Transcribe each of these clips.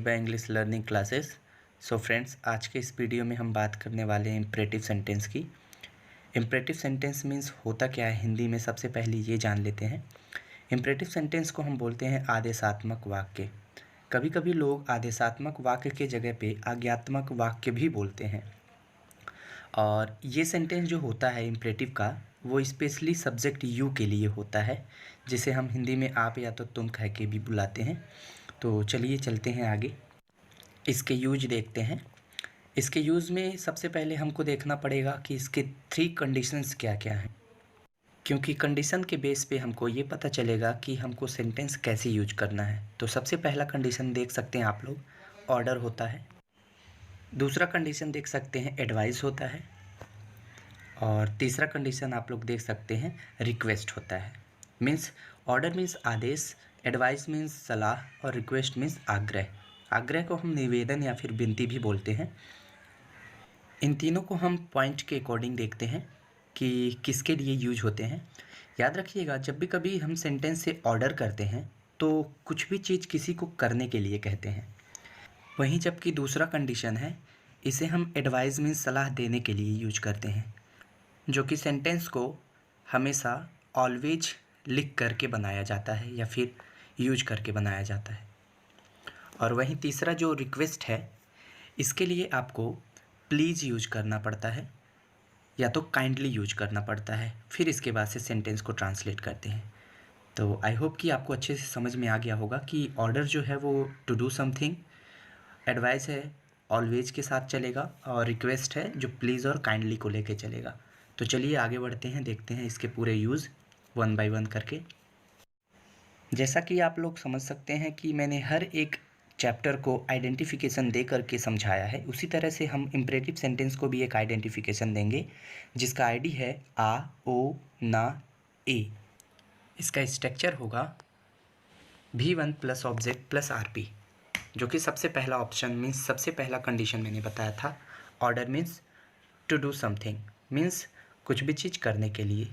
English learning classes. So friends, आज के इस वीडियो में हम बात करने वाले हैं इम्परेटिव सेंटेंस की। इम्परेटिव सेंटेंस मीन्स होता क्या है हिंदी में, सबसे पहले ये जान लेते हैं। इम्परेटिव सेंटेंस को हम बोलते हैं आदेशात्मक वाक्य। कभी कभी लोग आदेशात्मक वाक्य के जगह पे आज्ञात्मक वाक्य भी बोलते हैं। और ये सेंटेंस जो होता है इम्परेटिव का, वो स्पेशली सब्जेक्ट यू के लिए होता है, जिसे हम हिंदी में आप या तो तुम कह के भी बुलाते हैं। तो चलिए चलते हैं आगे, इसके यूज देखते हैं। इसके यूज़ में सबसे पहले हमको देखना पड़ेगा कि इसके 3 कंडीशंस क्या क्या हैं, क्योंकि कंडीशन के बेस पे हमको ये पता चलेगा कि हमको सेंटेंस कैसे यूज करना है। तो सबसे पहला कंडीशन देख सकते हैं आप लोग, ऑर्डर होता है। दूसरा कंडीशन देख सकते हैं, एडवाइस होता है। और तीसरा कंडीशन आप लोग देख सकते हैं, रिक्वेस्ट होता है। मीन्स ऑर्डर मीन्स आदेश, एडवाइस मीन्स सलाह और रिक्वेस्ट मीन्स आग्रह। आग्रह को हम निवेदन या फिर विनती भी बोलते हैं। इन तीनों को हम पॉइंट के अकॉर्डिंग देखते हैं कि किसके लिए यूज होते हैं। याद रखिएगा, जब भी कभी हम सेंटेंस से ऑर्डर करते हैं तो कुछ भी चीज़ किसी को करने के लिए कहते हैं। वहीं जबकि दूसरा कंडीशन है, इसे हम एडवाइस मीन्स सलाह देने के लिए यूज करते हैं, जो कि सेंटेंस को हमेशा ऑलवेज लिख करके बनाया जाता है या फिर यूज करके बनाया जाता है। और वहीं तीसरा जो रिक्वेस्ट है, इसके लिए आपको प्लीज़ यूज करना पड़ता है या तो काइंडली यूज करना पड़ता है, फिर इसके बाद से सेंटेंस को ट्रांसलेट करते हैं। तो आई होप कि आपको अच्छे से समझ में आ गया होगा कि ऑर्डर जो है वो टू डू समथिंग, एडवाइस है ऑलवेज के साथ चलेगा, और रिक्वेस्ट है जो प्लीज़ और काइंडली को लेके चलेगा। तो चलिए आगे बढ़ते हैं, देखते हैं इसके पूरे यूज़ वन बाय वन करके। जैसा कि आप लोग समझ सकते हैं कि मैंने हर एक चैप्टर को आइडेंटिफिकेशन दे करके समझाया है, उसी तरह से हम इम्परेटिव सेंटेंस को भी एक आइडेंटिफिकेशन देंगे, जिसका आईडी है आ ओ ना ए। इसका स्ट्रक्चर होगा V1 plus object plus RP, जो कि सबसे पहला ऑप्शन मीन्स सबसे पहला कंडीशन मैंने बताया था। Order means to do something, means कुछ भी चीज़ करने के लिए।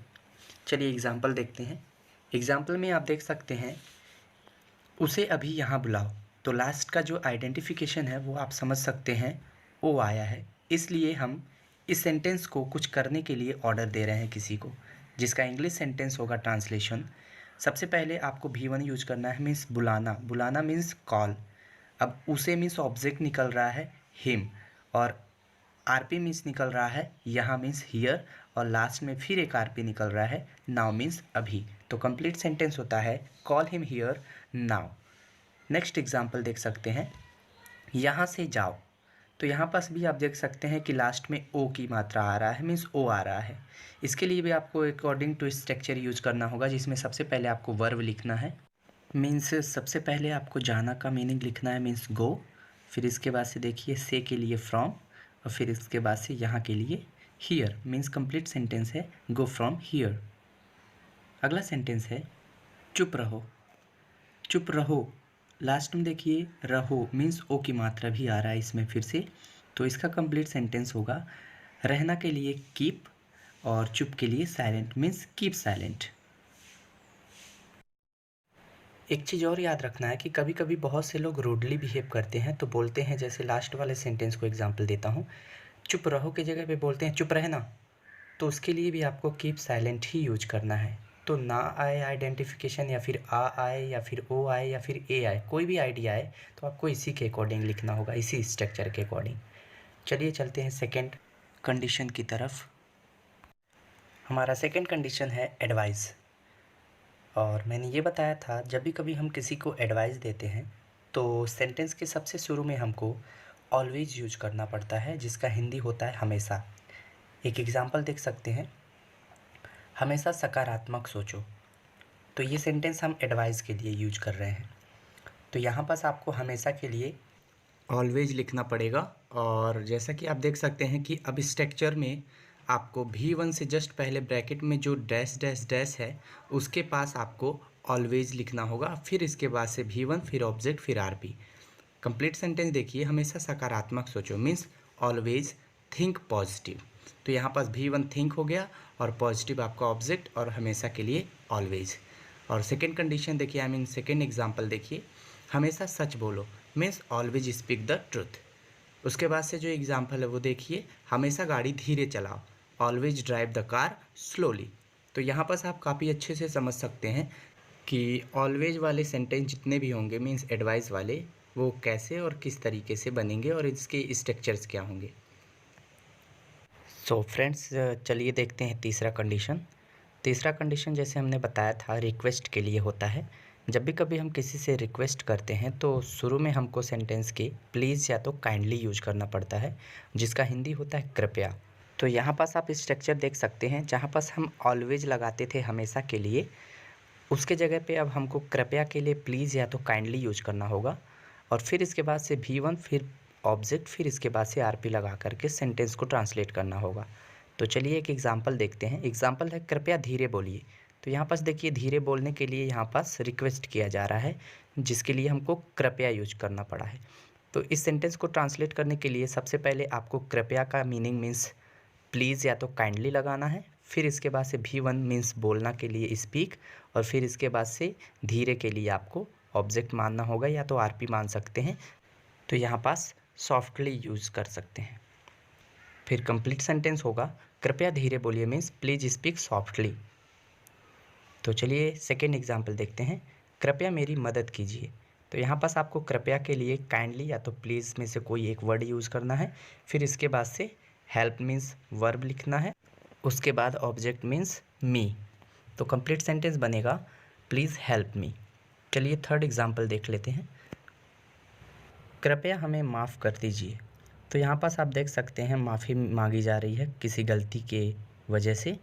चलिए एग्जाम्पल देखते हैं। एग्जाम्पल में आप देख सकते हैं, उसे अभी यहाँ बुलाओ। तो लास्ट का जो आइडेंटिफिकेशन है वो आप समझ सकते हैं, ओ आया है, इसलिए हम इस सेंटेंस को कुछ करने के लिए ऑर्डर दे रहे हैं किसी को, जिसका इंग्लिश सेंटेंस होगा ट्रांसलेशन। सबसे पहले आपको V1 यूज करना है, मीन्स बुलाना। बुलाना मीन्स कॉल। अब उसे मीन्स ऑब्जेक्ट निकल रहा है हिम, और RP मीन्स निकल रहा है यहाँ मीन्स हियर, और लास्ट में फिर एक RP निकल रहा है नाउ मीन्स अभी। तो कंप्लीट सेंटेंस होता है call him here now. Next example देख सकते हैं, यहाँ से जाओ। तो यहाँ पास भी आप देख सकते हैं कि लास्ट में ओ की मात्रा आ रहा है, मीन्स ओ आ रहा है। इसके लिए भी आपको अकॉर्डिंग टू स्ट्रक्चर यूज करना होगा, जिसमें सबसे पहले आपको वर्ब लिखना है। मीन्स सबसे पहले आपको जाना का मीनिंग लिखना है, मीन्स गो। फिर इसके बाद से देखिए से के लिए फ्रॉम, और फिर इसके बाद से यहाँ के लिए हियर, मीन्स कंप्लीट सेंटेंस है गो फ्रॉम हियर। अगला सेंटेंस है चुप रहो। चुप रहो, लास्ट में देखिए रहो मीन्स ओ की मात्रा भी आ रहा है इसमें फिर से। तो इसका कंप्लीट सेंटेंस होगा रहना के लिए कीप, और चुप के लिए साइलेंट मीन्स कीप साइलेंट। एक चीज़ और याद रखना है कि कभी कभी बहुत से लोग रूडली बिहेव करते हैं, तो बोलते हैं, जैसे लास्ट वाले सेंटेंस को एग्जाम्पल देता हूँ, चुप रहो के जगह पे बोलते हैं चुप रहना। तो उसके लिए भी आपको कीप साइलेंट ही यूज करना है। तो ना आए आइडेंटिफिकेशन, या फिर आ आए, या फिर ओ आए, या फिर ए आए, कोई भी आइडिया आए, तो आपको इसी के अकॉर्डिंग लिखना होगा, इसी स्ट्रक्चर के अकॉर्डिंग। चलिए चलते हैं सेकंड कंडीशन की तरफ। हमारा सेकंड कंडीशन है एडवाइस। और मैंने ये बताया था, जब भी कभी हम किसी को एडवाइस देते हैं तो सेंटेंस के सबसे शुरू में हमको ऑलवेज यूज करना पड़ता है, जिसका हिंदी होता है हमेशा। एक एग्जाम्पल देख सकते हैं, हमेशा सकारात्मक सोचो। तो ये सेंटेंस हम एडवाइस के लिए यूज कर रहे हैं। तो यहाँ पास आपको हमेशा के लिए ऑलवेज लिखना पड़ेगा। और जैसा कि आप देख सकते हैं कि अब स्ट्रक्चर में आपको V1 से जस्ट पहले ब्रैकेट में जो डैश डैश डैश है, उसके पास आपको ऑलवेज लिखना होगा। फिर इसके बाद से V1, फिर ऑब्जेक्ट, फिर RP। कंप्लीट सेंटेंस देखिए, हमेशा सकारात्मक सोचो मीन्स ऑलवेज थिंक पॉजिटिव। तो यहाँ पास V1 थिंक हो गया, और पॉजिटिव आपका ऑब्जेक्ट, और हमेशा के लिए ऑलवेज। और सेकंड कंडीशन देखिए, आई मीन सेकंड एग्जांपल देखिए, हमेशा सच बोलो। Means always speak the truth. उसके बाद से जो एग्जाम्पल है वो देखिए, हमेशा गाड़ी धीरे चलाओ, always drive the car slowly. तो यहाँ पर आप काफ़ी अच्छे से समझ सकते हैं कि ऑलवेज वाले सेंटेंस जितने भी होंगे मीन्स एडवाइस वाले, वो कैसे और किस तरीके से बनेंगे और इसके स्ट्रक्चर्स क्या होंगे। सो फ्रेंड्स, चलिए देखते हैं तीसरा कंडीशन। तीसरा कंडीशन जैसे हमने बताया था रिक्वेस्ट के लिए होता है। जब भी कभी हम किसी से रिक्वेस्ट करते हैं तो शुरू में हमको सेंटेंस के प्लीज़ या तो काइंडली यूज करना पड़ता है, जिसका हिंदी होता है कृपया। तो यहाँ पास आप स्ट्रक्चर देख सकते हैं, जहाँ पास हम ऑलवेज लगाते थे हमेशा के लिए, उसके जगह पे अब हमको कृपया के लिए प्लीज़ या तो काइंडली यूज करना होगा। और फिर इसके बाद से V1, फिर ऑब्जेक्ट, फिर इसके बाद से RP लगा करके सेंटेंस को ट्रांसलेट करना होगा। तो चलिए एक एग्जांपल देखते हैं। एग्जांपल है कृपया धीरे बोलिए। तो यहाँ पास देखिए, धीरे बोलने के लिए यहाँ पास रिक्वेस्ट किया जा रहा है, जिसके लिए हमको कृपया यूज करना पड़ा है। तो इस सेंटेंस को ट्रांसलेट करने के लिए सबसे पहले आपको कृपया का मीनिंग मीन्स प्लीज़ या तो काइंडली लगाना है, फिर इसके बाद से V1 मीन्स बोलना के लिए स्पीक, और फिर इसके बाद से धीरे के लिए आपको ऑब्जेक्ट मानना होगा या तो RP मान सकते हैं। तो यहाँ पास सॉफ्टली यूज़ कर सकते हैं। फिर कंप्लीट सेंटेंस होगा कृपया धीरे बोलिए मीन्स प्लीज़ स्पीक सॉफ्टली। तो चलिए सेकेंड एग्जाम्पल देखते हैं। कृपया मेरी मदद कीजिए। तो यहाँ पास आपको कृपया के लिए काइंडली या तो प्लीज़ में से कोई एक वर्ड यूज़ करना है, फिर इसके बाद से हेल्प मीन्स वर्ब लिखना है, उसके बाद ऑब्जेक्ट मीन्स मी। तो कंप्लीट सेंटेंस बनेगा प्लीज़ हेल्प मी। चलिए थर्ड एग्जाम्पल देख लेते हैं। कृपया हमें माफ़ कर दीजिए। तो यहाँ पास आप देख सकते हैं माफ़ी मांगी जा रही है किसी गलती के वजह से।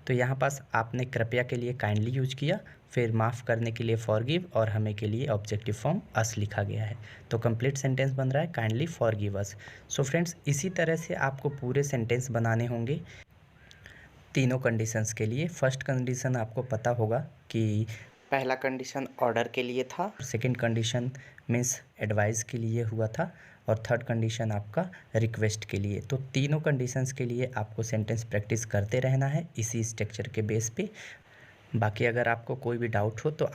तो यहाँ पास आपने कृपया के लिए काइंडली यूज किया, फिर माफ़ करने के लिए फॉरगिव, और हमें के लिए ऑब्जेक्टिव फॉर्म अस लिखा गया है। तो कंप्लीट सेंटेंस बन रहा है काइंडली फॉरगिव अस। सो फ्रेंड्स, इसी तरह से आपको पूरे सेंटेंस बनाने होंगे तीनों कंडीशंस के लिए। फर्स्ट कंडीशन आपको पता होगा कि पहला कंडीशन ऑर्डर के लिए था, सेकंड कंडीशन मीन्स एडवाइस के लिए हुआ था, और थर्ड कंडीशन आपका रिक्वेस्ट के लिए। तो तीनों कंडीशंस के लिए आपको सेंटेंस प्रैक्टिस करते रहना है इसी स्ट्रक्चर के बेस पे। बाकी अगर आपको कोई भी डाउट हो तो